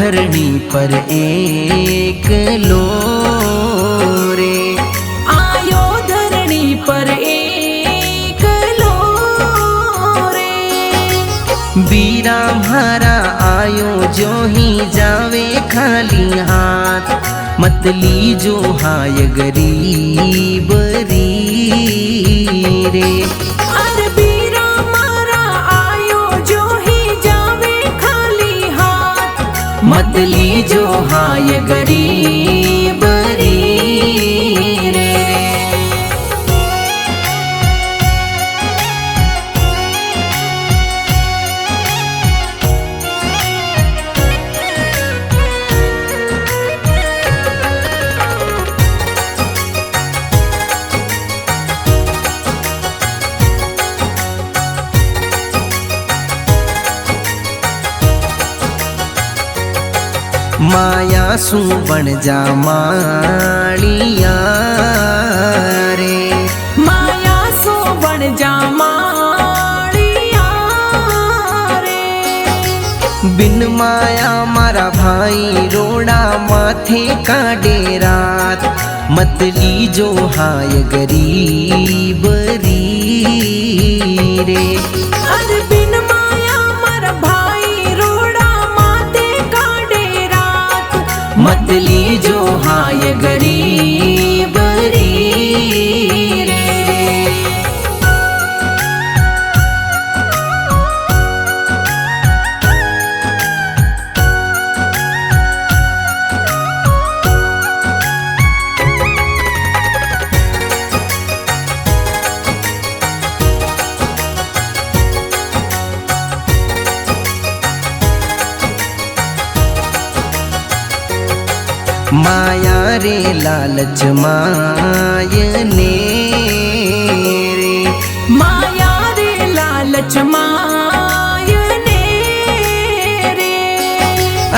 धरणी पर एक लो रे, आयो धरणी पर एक लो रे। बीरा म्हारा आयो जो ही जावे खाली हाथ, मत लीजो हाय गरीब री रे। अरे बीरा मारा आयो जो ही जावे खाली हाथ, मत लीजो हाय गरीब री रे। माया सू बन जा मालिया रे, माया सो बन जा मालिया रे। बिन माया मारा भाई रोड़ा माथे का डेरात, मत लीजो हाय गरीब री रे। अरे बिन माया मारा भाई रोड़ा माथे का डेरात, मत लीजो हाय गरीब री रे। माया रे लालच मायने रे, माया रे लालच मायने रे।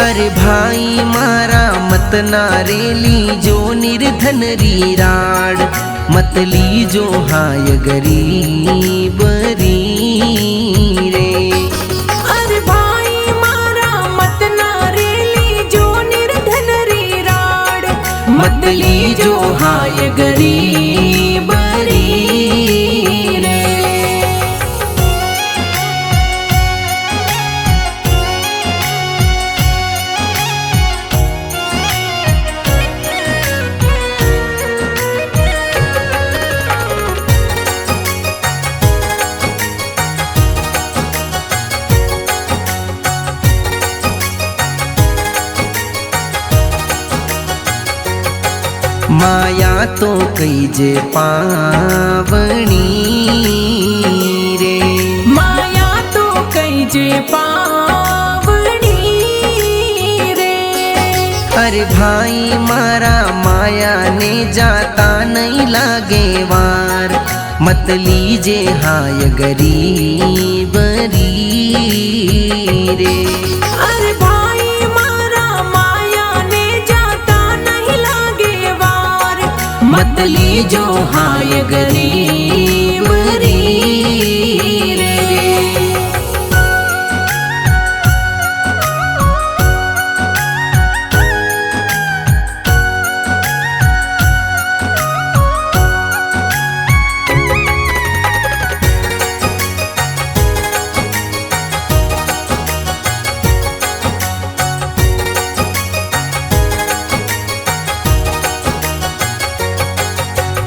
अरे भाई मारा मत नारेली जो निर्धन री राड, मत लीजो हाय गरीब री रे। अरे भाई मारा मत नारेली जो निर्धन री राड, मत लीजो हाय गरीब री रे। माया तो कई जे पावनी रे, माया तो कई जे पावनी रे। अरे भाई मारा माया ने जाता नहीं लागे वार, मत लीजे हाय गरीब री रे। अरे भाई मारा माया ने जाता नहीं लागे वार, मत लीजो हाय गरीब री रे।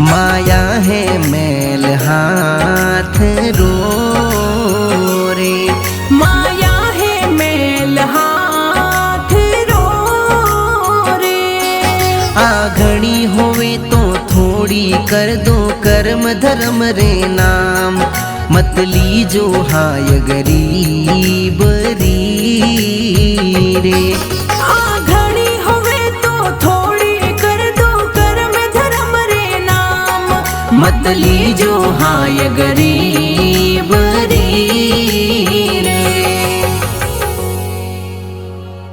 माया है मैल हाथ रो रे, माया है मेल हाथ रो रे। आघड़ी होवे तो थोड़ी कर दो कर्म धर्म रे नाम, मत लीजो हाय गरीब री रे। आघड़ी होवे तो थोड़ी कर दो कर्म धर्म रे नाम, मत लीजो हाय गरीब